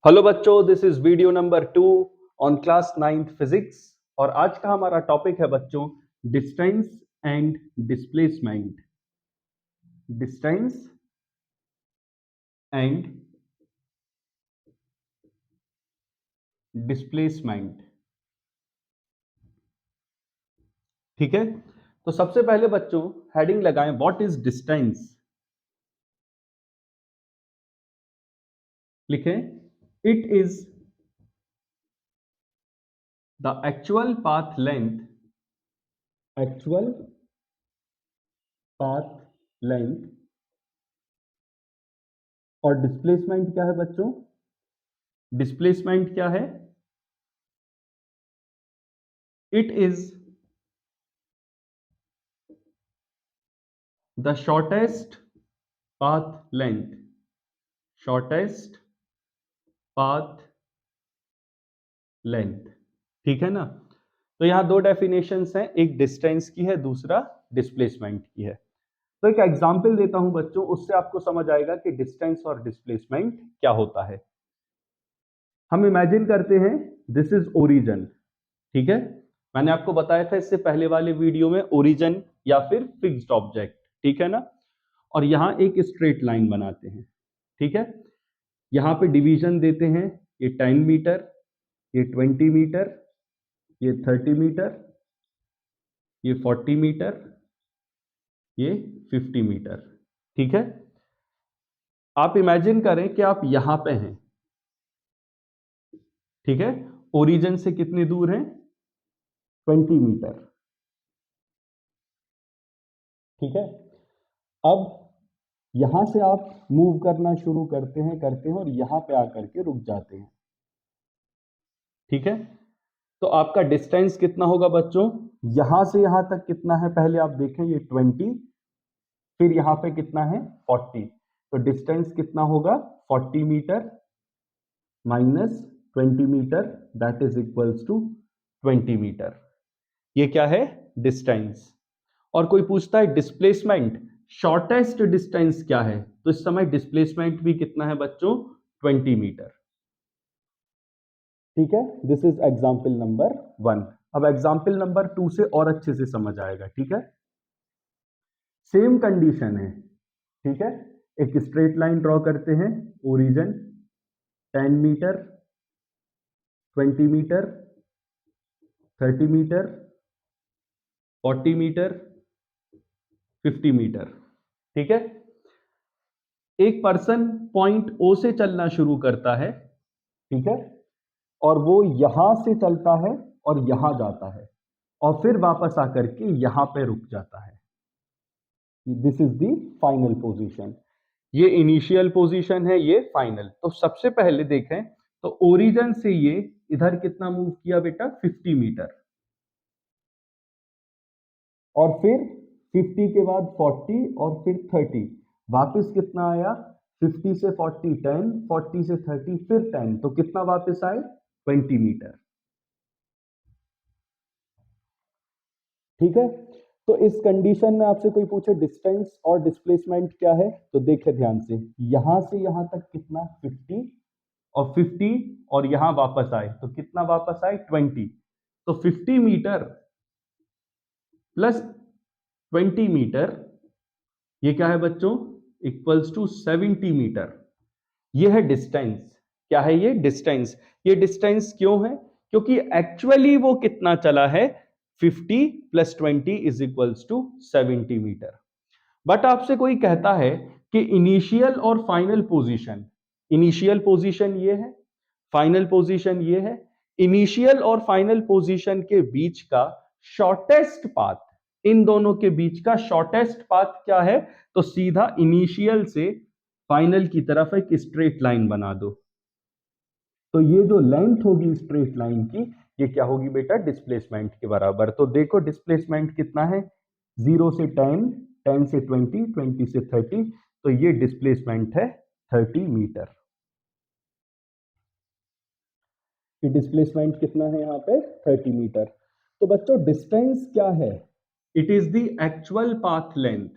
Hello बच्चों, this is video number 2 on class 9th physics. और आज का हमारा टॉपिक है बच्चों distance and displacement. Distance and displacement. ठीक है, तो सबसे पहले बच्चों हेडिंग लगाएं, व्हाट इज डिस्टेंस। लिखें, it is the actual path length, actual path length. और डिस्प्लेसमेंट क्या है बच्चों? डिस्प्लेसमेंट क्या है? It is the shortest path length, shortest path length। ठीक है ना? तो यहां दो डेफिनेशंस हैं, एक डिस्टेंस की है, दूसरा डिस्प्लेसमेंट की है। तो एक एग्जांपल देता हूं बच्चों, उससे आपको समझ आएगा कि डिस्टेंस और डिस्प्लेसमेंट क्या होता है। हम इमेजिन करते हैं दिस इज ओरिजिन। ठीक है, मैंने आपको बताया था इससे पहले वाले वीडियो में ओरिजिन या फिर फिक्स्ड ऑब्जेक्ट। ठीक है ना? और यहां एक स्ट्रेट लाइन बनाते हैं। ठीक है, यहां पे डिवीजन देते हैं, ये 10 मीटर, ये 20 मीटर, ये 30 मीटर, ये 40 मीटर, ये 50 मीटर। ठीक है, आप इमेजिन करें कि आप यहां पे हैं। ठीक है, ओरिजिन से कितनी दूर है? 20 मीटर। ठीक है, अब यहां से आप मूव करना शुरू करते हैं और यहां पे आकर के रुक जाते हैं। ठीक है, तो आपका डिस्टेंस कितना होगा बच्चों? यहां से यहां तक कितना है पहले आप देखें, ये 20, फिर यहां पे कितना है? 40। तो डिस्टेंस कितना होगा? 40 metre minus 20 metre, that is equals to 20 metre. ये क्या है? डिस्टेंस। और कोई पूछता है डिस्प्लेसमेंट, शॉर्टेस्ट डिस्टेंस क्या है? तो इस समय डिस्प्लेसमेंट भी कितना है बच्चों? 20 मीटर। ठीक है, दिस इज एग्जाम्पल नंबर 1। अब एग्जाम्पल नंबर 2 से और अच्छे से समझ आएगा। ठीक है, सेम कंडीशन है। ठीक है, एक स्ट्रेट लाइन ड्रॉ करते हैं, origin 10 metre, 20 metre, 30 metre, 40 metre, 50 metre. ठीक है, एक पर्सन पॉइंट ओ से चलना शुरू करता है। ठीक है, और वो यहां से चलता है और यहां जाता है और फिर वापस आकर के यहां पे रुक जाता है। This is the final position. ये इनिशियल पोजीशन है, ये फाइनल। तो सबसे पहले देखें तो ओरिजिन से ये इधर कितना मूव किया बेटा? 50 मीटर। और फिर 50 के बाद 40 और फिर 30, वापस कितना आया? 50 से 40 10, 40 से 30 फिर 10, तो कितना वापस आए? 20 मीटर। ठीक है, तो इस कंडीशन में आपसे कोई पूछे डिस्टेंस और डिस्प्लेसमेंट क्या है, तो देखे ध्यान से, यहां से यहां तक कितना? 50, और 50 और यहां वापस आए तो कितना वापस आए? 20। तो 50 मीटर प्लस 20 मीटर, ये क्या है बच्चों? Equals to 70 metre. ये है डिस्टेंस। क्या है ये? डिस्टेंस। ये डिस्टेंस क्यों है? क्योंकि एक्चुअली वो कितना चला है? 50 plus 20 is equals to 70 metre. But आपसे कोई कहता है कि इनिशियल और फाइनल पोजीशन, इनिशियल पोजीशन ये है, फाइनल पोजीशन ये है। इनिशियल और फाइनल पोजीशन के बीच का शॉर्टेस्ट पाथ, इन दोनों के बीच का शॉर्टेस्ट पाथ क्या है? तो सीधा इनिशियल से फाइनल की तरफ एक स्ट्रेट लाइन बना दो। तो ये जो लेंथ होगी स्ट्रेट लाइन की, ये क्या होगी बेटा? डिस्प्लेसमेंट के बराबर। तो देखो डिस्प्लेसमेंट कितना है? 0 से 10, 10 से 20, 20 से 30, तो ये डिस्प्लेसमेंट है 30 मीटर। कि डिस्प्लेसमेंट कितना है यहाँ पे? 30 मीटर। तो बच्चों डिस्टेंस क्या है? It is the actual path length.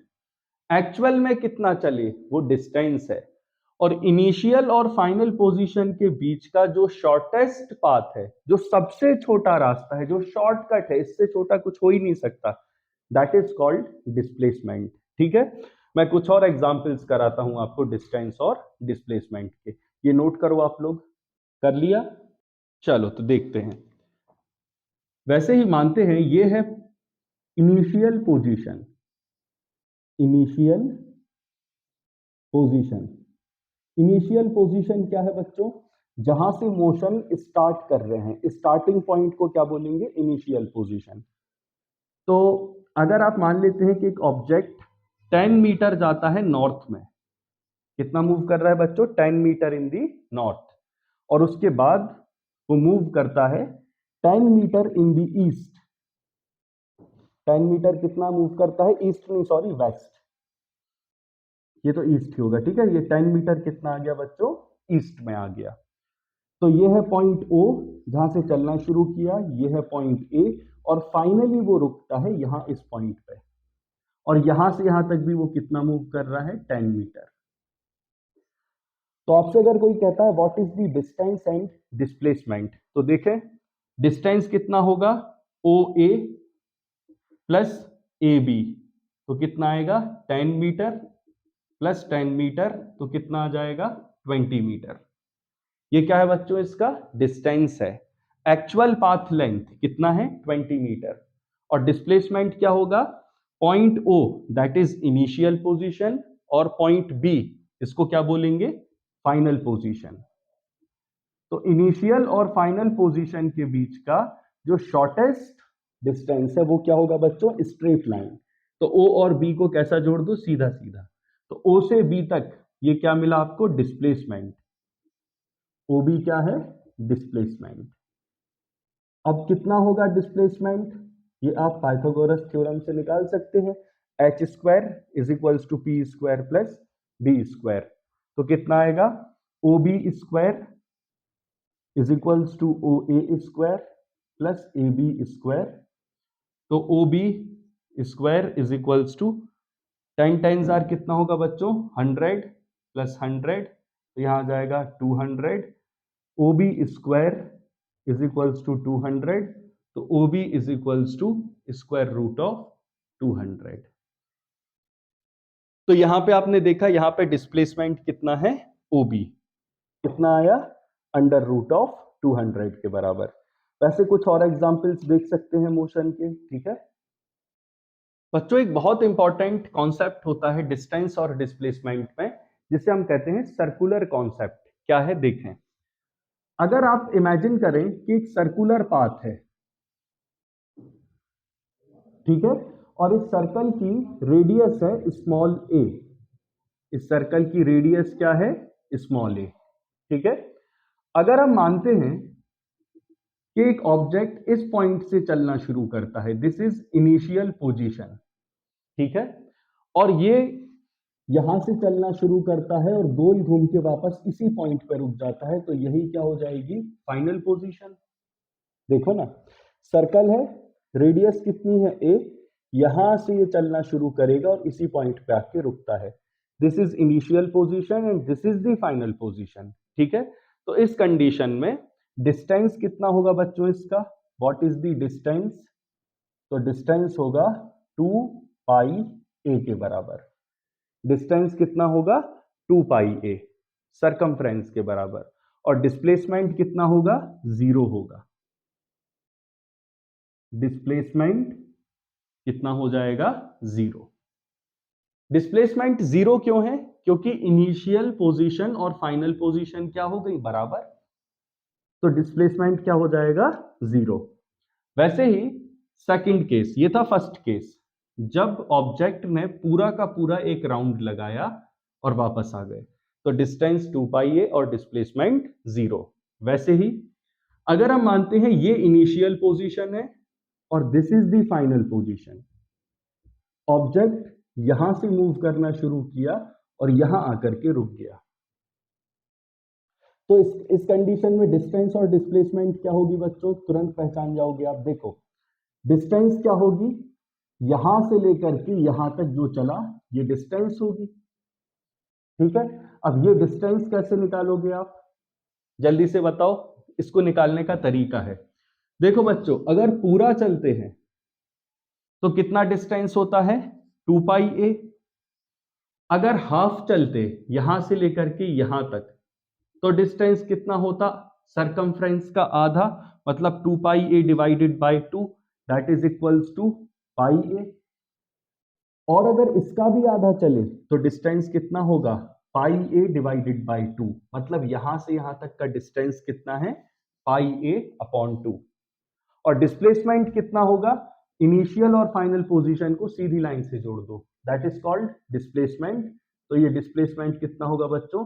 Actual में कितना चले वो डिस्टेंस है, और इनिशियल और फाइनल पोजीशन के बीच का जो शॉर्टेस्ट पाथ है, जो सबसे छोटा रास्ता है, जो शॉर्टकट है, इससे छोटा कुछ हो ही नहीं सकता, दैट इज कॉल्ड डिस्प्लेसमेंट। ठीक है, मैं कुछ और एग्जांपल्स कराता हूं आपको डिस्टेंस और डिस्प्लेसमेंट के, ये नोट करो आप लोग। कर लिया? चलो तो देखते हैं। वैसे ही मानते हैं ये है initial position, initial position. Initial position क्या है बच्चों? जहां से मोशन स्टार्ट कर रहे हैं, स्टार्टिंग पॉइंट को क्या बोलेंगे? Initial position. तो अगर आप मान लेते हैं कि एक ऑब्जेक्ट 10 मीटर जाता है नॉर्थ में, कितना मूव कर रहा है बच्चों? 10 मीटर इन दी नॉर्थ, और उसके बाद वो मूव करता है 10 मीटर इन दी ईस्ट। 10 मीटर कितना मूव करता है? ईस्ट नहीं, सॉरी, वेस्ट। ये तो ईस्ट ही होगा, ठीक है। ये 10 मीटर कितना आ गया बच्चों? ईस्ट में आ गया। तो ये है पॉइंट ओ, जहां से चलना शुरू किया, ये है पॉइंट ए, और फाइनली वो रुकता है यहां इस पॉइंट पे, और यहां से यहां तक भी वो कितना मूव कर रहा है? 10 मीटर। तो आपसे अगर कोई कहता है what is the distance and displacement, तो देखें डिस्टेंस कितना होगा? ओ ए प्लस ए बी, तो कितना आएगा? 10 मीटर प्लस 10 मीटर, तो कितना आ जाएगा? 20 मीटर। ये क्या है बच्चों? इसका डिस्टेंस है। एक्चुअल पाथ लेंथ कितना है? 20 मीटर। और डिस्प्लेसमेंट क्या होगा? Point O, that is initial position, और पॉइंट बी, इसको क्या बोलेंगे? Final position. तो इनिशियल और फाइनल पोजीशन के बीच का जो शॉर्टेस्ट डिस्टेंस है वो क्या होगा बच्चों? Straight line. तो ओ और बी को कैसा जोड़ दो? सीधा सीधा। तो ओ से बी तक ये क्या मिला आपको? डिस्प्लेसमेंट। ओ बी क्या है? डिस्प्लेसमेंट। अब कितना होगा डिस्प्लेसमेंट? ये आप पाइथागोरस थ्योरम से निकाल सकते हैं। H square is equals to P square plus B square. तो कितना आएगा? O B square is equals to O A square plus A B square. तो O B square is equals to 10 times R कितना होगा बच्चों? 100 plus 100, तो यहाँ आ जाएगा 200। O B square is equals to 200, तो O B is equals to square root of 200। तो यहां पे आपने देखा, यहां पे डिस्प्लेसमेंट कितना है? ओ बी कितना आया? अंडर रूट ऑफ 200 के बराबर। वैसे कुछ और एग्जांपल्स देख सकते हैं मोशन के, ठीक है बच्चों। एक बहुत इंपॉर्टेंट कॉन्सेप्ट होता है डिस्टेंस और डिस्प्लेसमेंट में, जिसे हम कहते हैं सर्कुलर कॉन्सेप्ट। क्या है देखें। अगर आप इमेजिन करें कि एक सर्कुलर पाथ है, ठीक है, और इस सर्कल की रेडियस है स्मॉल ए। इस सर्कल की रेडियस क्या है? स्मॉल ए, ठीक है। अगर हम मानते हैं कि एक ऑब्जेक्ट इस पॉइंट से चलना शुरू करता है, दिस इज इनिशियल पोजीशन, ठीक है, और ये यहां से चलना शुरू करता है और गोल घूम के वापस इसी पॉइंट पर रुक जाता है, तो यही क्या हो जाएगी? Final position. देखो ना, सर्कल है, रेडियस कितनी है? ए। यहां से ये चलना शुरू करेगा और इसी पॉइंट पे आके रुकता है। This is initial position and this is the final position, ठीक है। तो इस कंडीशन में डिस्टेंस कितना होगा बच्चों इसका? What is the distance? तो डिस्टेंस होगा 2 पाई ए के बराबर। डिस्टेंस कितना होगा? 2 पाई ए, सरकमफ्रेंस के बराबर। और डिस्प्लेसमेंट कितना होगा? 0 होगा। डिस्प्लेसमेंट कितना हो जाएगा? 0। डिस्प्लेसमेंट 0 क्यों है? क्योंकि इनिशियल पोजीशन और फाइनल पोजीशन क्या हो गई? बराबर। तो डिस्प्लेसमेंट क्या हो जाएगा? 0। वैसे ही सेकंड केस, ये था फर्स्ट केस, जब ऑब्जेक्ट ने पूरा का पूरा एक राउंड लगाया और वापस आ गए, तो डिस्टेंस 2 पाई ए और डिस्प्लेसमेंट 0। वैसे ही अगर हम मानते हैं ये इनिशियल पोजीशन है और this is the final position, object यहां से मूव करना शुरू किया और यहां आकर के रुक गया, तो इस कंडीशन में डिस्टेंस और डिस्प्लेसमेंट क्या होगी बच्चों? तुरंत पहचान जाओगे आप। देखो डिस्टेंस क्या होगी? यहां से लेकर के यहां तक जो चला, ये डिस्टेंस होगी, ठीक है, अब ये डिस्टेंस कैसे निकालोगे आप, जल्दी से बताओ। इसको निकालने का तरीका है, देखो बच्चों, अगर पूरा चलते हैं तो कितना डिस्टेंस होता है, 2 पाई ए। अगर हाफ चलते यहां से लेकर के यहां तक, तो डिस्टेंस कितना होता, सरकमफ्रेंस का आधा, मतलब 2 pi A divided by 2, that is equals to pi A. और अगर इसका भी आधा चले तो डिस्टेंस कितना होगा, पाई ए डिवाइडेड बाय 2, मतलब यहां से यहां तक का डिस्टेंस कितना है, पाई ए अपॉन 2। और डिस्प्लेसमेंट कितना होगा, इनिशियल और फाइनल पोजीशन को सीधी लाइन से जोड़ दो, दैट इज कॉल्ड डिस्प्लेसमेंट। तो ये डिस्प्लेसमेंट कितना होगा बच्चों,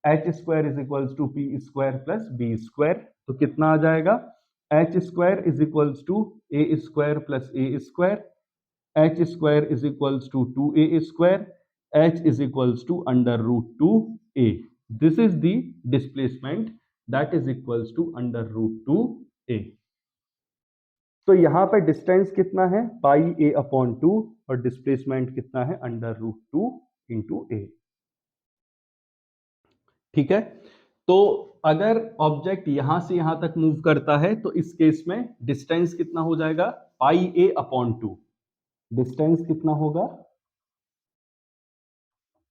H square is equals to P square plus B square. तो कितना आ जाएगा, H square is equals to A square plus A square, h square is equals to 2a square, h is equals to under root 2a. This is the displacement that is equals to under root 2a. तो यहां पर distance कितना है, पाई a upon 2, और displacement कितना है, under root 2 into ए। ठीक है, तो अगर ऑब्जेक्ट यहां से यहां तक मूव करता है तो इस केस में डिस्टेंस कितना हो जाएगा, पाई a अपॉन 2। डिस्टेंस कितना होगा,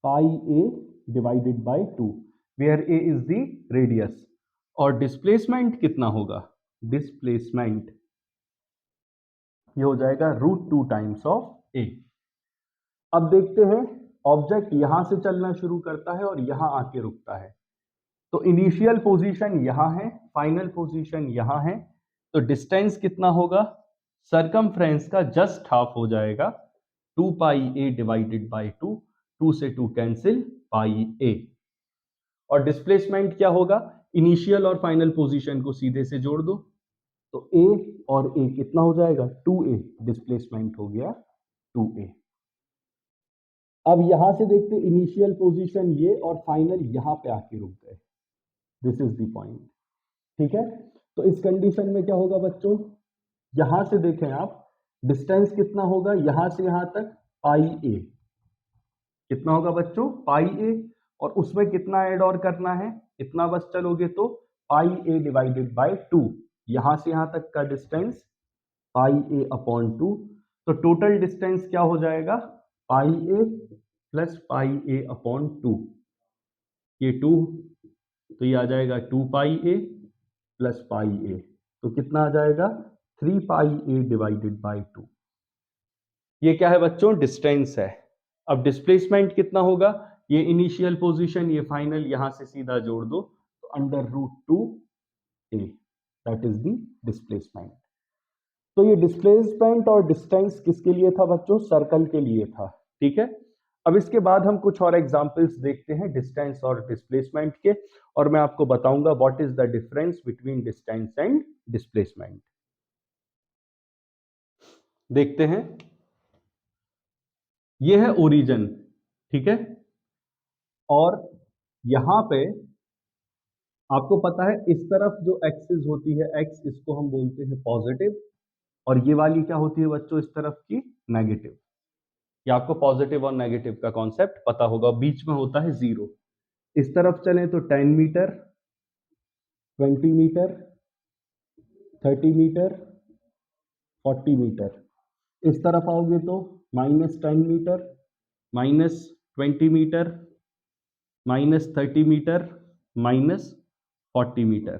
pi A divided by 2, where A is the radius. और डिस्प्लेसमेंट कितना होगा, डिस्प्लेसमेंट ये हो जाएगा रूट 2 टाइम्स ऑफ ए। अब देखते हैं, ऑब्जेक्ट यहां से चलना शुरू करता है और यहां आके रुकता है, तो इनिशियल पोजीशन यहां है, फाइनल पोजीशन यहां है, तो डिस्टेंस कितना होगा, सरकमफ्रेंस का जस्ट हाफ हो जाएगा, 2 पाई ए डिवाइडेड बाय 2, 2 से 2 कैंसिल, पाई ए। और डिस्प्लेसमेंट क्या होगा, इनिशियल और फाइनल पोजीशन को सीधे से जोड़ दो, तो ए और ए कितना हो जाएगा, 2a, डिस्प्लेसमेंट हो गया 2a। अब यहां से देखते इनिशियल पोजीशन ये और फाइनल यहां पे आके रुक गए, दिस इज द पॉइंट। ठीक है, तो इस कंडीशन में क्या होगा बच्चों, यहां से देखें आप, डिस्टेंस कितना होगा यहां से यहां तक, पाई ए, कितना होगा बच्चों, पाई ए, और उसमें कितना ऐड और करना है, इतना बस चलोगे तो पाई ए डिवाइडेड बाय 2, यहां से यहां तक का डिस्टेंस पाई ए अपॉन 2, तो टोटल डिस्टेंस क्या हो जाएगा, पाई ए प्लस पाई ए अपॉन 2, ये 2, तो ये आ जाएगा 2 पाई ए प्लस पाई ए, तो कितना आ जाएगा, 3 पाई ए डिवाइडेड बाय 2। ये क्या है बच्चों, डिस्टेंस है। अब डिस्प्लेसमेंट कितना होगा, ये इनिशियल पोजीशन, ये फाइनल, यहां से सीधा जोड़ दो, तो under root 2 A, that is the displacement. तो ये डिस्प्लेसमेंट और डिस्टेंस किसके लिए था बच्चों, सर्कल के लिए था। ठीक है, अब इसके बाद हम कुछ और एग्जांपल्स देखते हैं डिस्टेंस और डिस्प्लेसमेंट के, और मैं आपको बताऊंगा what is the difference between distance and displacement. देखते हैं, ये है ओरिजिन, ठीक है, और यहां पे आपको पता है इस तरफ जो एक्सिस होती है, एक्स, इसको हम बोलते हैं पॉजिटिव, और ये वाली क्या होती है बच्चों, इस तरफ की नेगेटिव। ये आपको पॉजिटिव और नेगेटिव का कॉन्सेप्ट पता होगा, बीच में होता है 0। इस तरफ चलें तो 10 मीटर, 20 मीटर, 30 मीटर, 40 मीटर। इस तरफ आओगे तो -10 मीटर, -20 मीटर, -30 मीटर, -40 मीटर।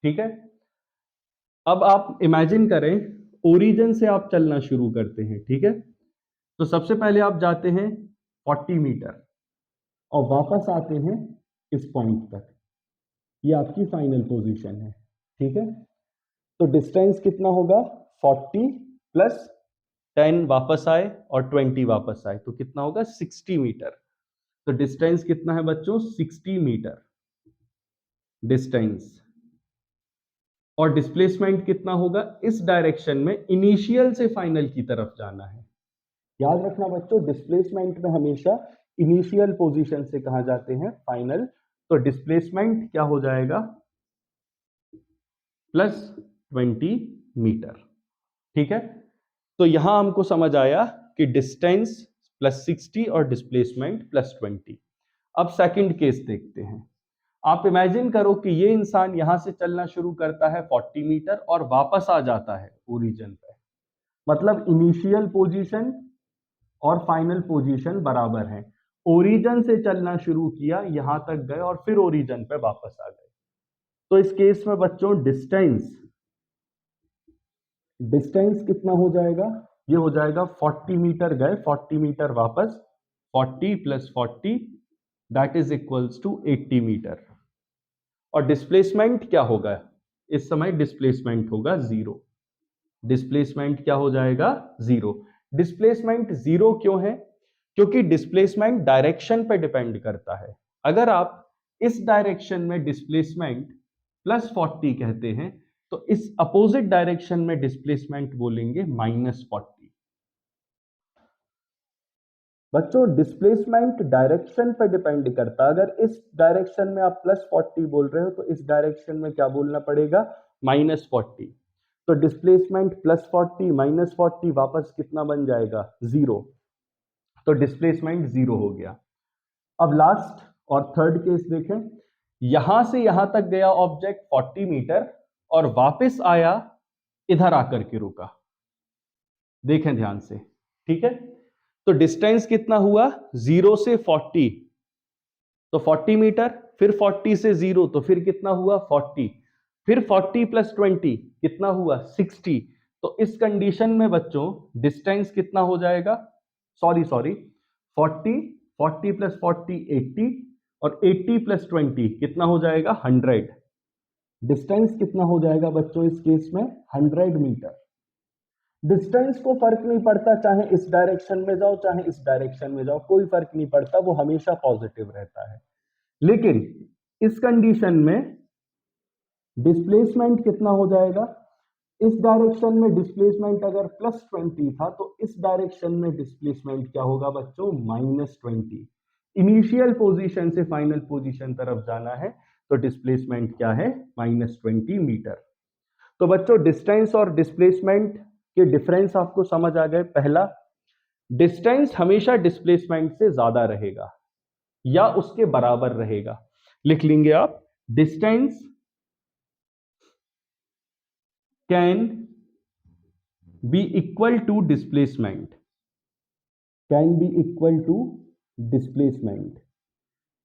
ठीक है, अब आप इमेजिन करें, ओरिजिन से आप चलना शुरू करते हैं, ठीक है, तो सबसे पहले आप जाते हैं 40 मीटर और वापस आते हैं इस पॉइंट तक, ये आपकी फाइनल पोजीशन है। ठीक है, तो डिस्टेंस कितना होगा, 40 प्लस 10 वापस आए और 20 वापस आए, तो कितना होगा, 60 मीटर। तो डिस्टेंस कितना है बच्चों, 60 मीटर डिस्टेंस। और डिस्प्लेसमेंट कितना होगा, इस डायरेक्शन में इनिशियल से फाइनल की तरफ जाना है। याद रखना बच्चों, डिस्प्लेसमेंट में हमेशा इनिशियल पोजीशन से कहा जाते हैं फाइनल, तो डिस्प्लेसमेंट क्या हो जाएगा, +20 मीटर। ठीक है, तो यहां हमको समझ आया कि डिस्टेंस +60 और डिस्प्लेसमेंट +20। अब सेकंड केस देखते हैं। आप इमेजिन करो कि ये इंसान यहां से चलना शुरू करता है 40 मीटर और वापस आ जाता है ओरिजिन पे। मतलब इनिशियल पोजीशन और फाइनल पोजीशन बराबर है। ओरिजिन से चलना शुरू किया, यहां तक गए और फिर ओरिजिन पे वापस आ गए। तो इस केस में बच्चों डिस्टेंस कितना हो जाएगा? ये हो जाएगा 40 मीटर गए, 40 मीटर वापस, 40 + 40 that is equals to 80 metre. और डिस्प्लेसमेंट क्या होगा? इस समय डिस्प्लेसमेंट होगा 0। डिस्प्लेसमेंट क्या हो जाएगा? 0। डिस्प्लेसमेंट 0 क्यों है? क्योंकि डिस्प्लेसमेंट डायरेक्शन पे डिपेंड करता है। अगर आप इस डायरेक्शन में डिस्प्लेसमेंट +40 कहते हैं तो इस अपोजिट डायरेक्शन में डिस्प्लेसमेंट बोलेंगे -40। बच्चों डिस्प्लेसमेंट डायरेक्शन पे डिपेंड करता है। अगर इस डायरेक्शन में आप +40 बोल रहे हो तो इस डायरेक्शन में क्या बोलना पड़ेगा? -40। तो डिस्प्लेसमेंट +40 -40 वापस कितना बन जाएगा? 0। तो डिस्प्लेसमेंट 0 हो गया। अब लास्ट और थर्ड केस देखें। यहां से यहां तक गया ऑब्जेक्ट 40 मीटर और वापस आया, इधर आकर के रुका। देखें ध्यान से, ठीक है। तो डिस्टेंस कितना हुआ? 0 से 40, तो 40 मीटर, फिर 40 से 0 तो फिर कितना हुआ? 40, फिर 40 + 20 कितना हुआ? 60। तो इस कंडीशन में बच्चों डिस्टेंस कितना हो जाएगा? सॉरी 40, 40 + 40 80 और 80 + 20 कितना हो जाएगा? 100। डिस्टेंस कितना हो जाएगा बच्चों इस केस में? 100 मीटर। डिस्टेंस को फर्क नहीं पड़ता, चाहे इस डायरेक्शन में जाओ चाहे इस डायरेक्शन में जाओ, कोई फर्क नहीं पड़ता, वो हमेशा पॉजिटिव रहता है। लेकिन इस कंडीशन में डिस्प्लेसमेंट कितना हो जाएगा? इस डायरेक्शन में डिस्प्लेसमेंट अगर +20 था तो इस डायरेक्शन में डिस्प्लेसमेंट क्या होगा बच्चों? -20। इनिशियल पोजीशन से फाइनल पोजीशन तरफ जाना है तो डिस्प्लेसमेंट क्या है? -20 मीटर। तो बच्चों डिस्टेंस और डिस्प्लेसमेंट के डिफरेंस आपको समझ आ गए। पहला, डिस्टेंस हमेशा डिस्प्लेसमेंट से ज्यादा रहेगा या उसके बराबर रहेगा। लिख लेंगे आप, distance can be equal to displacement, can be equal to displacement.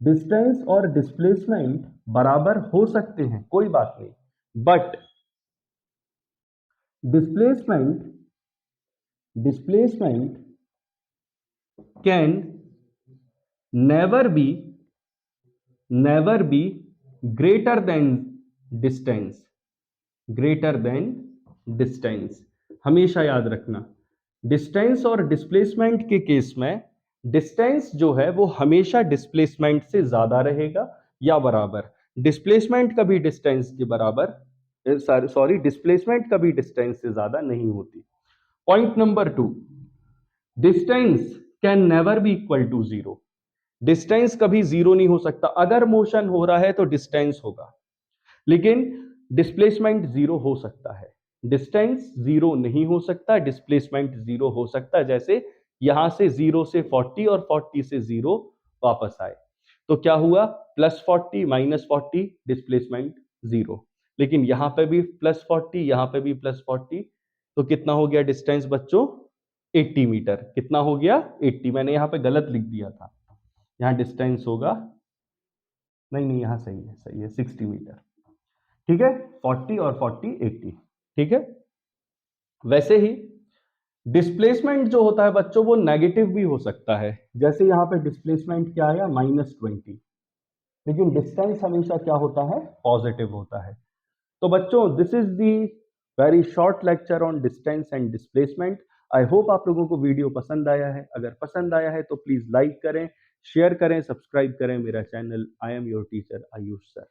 Distance और डिस्प्लेसमेंट बराबर हो सकते हैं, कोई बात नहीं, but displacement can never be greater than distance, greater than distance. हमेशा याद रखना, डिस्टेंस और डिस्प्लेसमेंट के केस में डिस्टेंस जो है वो हमेशा डिस्प्लेसमेंट से ज्यादा रहेगा या बराबर। डिस्प्लेसमेंट कभी डिस्टेंस के बराबर, सॉरी डिस्प्लेसमेंट कभी डिस्टेंस से ज्यादा नहीं होती। Point number 2, distance can never be equal to 0। Distance कभी 0 नहीं हो सकता। अगर मोशन हो रहा है तो डिस्टेंस होगा, लेकिन डिस्प्लेसमेंट 0 हो सकता है। डिस्टेंस 0 नहीं हो सकता, डिस्प्लेसमेंट 0 हो सकता है। जैसे यहां से 0 से 40 और 40 से 0 वापस आए तो क्या हुआ? +40 -40 डिस्प्लेसमेंट 0। लेकिन यहां पे भी +40, यहां पे भी +40, तो कितना हो गया डिस्टेंस बच्चों? 80 मीटर। कितना हो गया? 80। मैंने यहां पे गलत लिख दिया था, यहां डिस्टेंस होगा, नहीं यहां सही है 60 मीटर। ठीक है, 40 और 40 80। ठीक है। वैसे ही डिस्प्लेसमेंट जो होता है बच्चों वो नेगेटिव भी हो सकता है। जैसे यहां पे डिस्प्लेसमेंट क्या आया? -20, लेकिन डिस्टेंस हमेशा क्या होता है? पॉजिटिव होता है। तो बच्चों this is the very short lecture on distance and displacement. I hope आप लोगों को वीडियो पसंद आया है। अगर पसंद आया है तो प्लीज लाइक करें, शेयर करें, सब्सक्राइब करें मेरा channel. I am your teacher Ayush sir.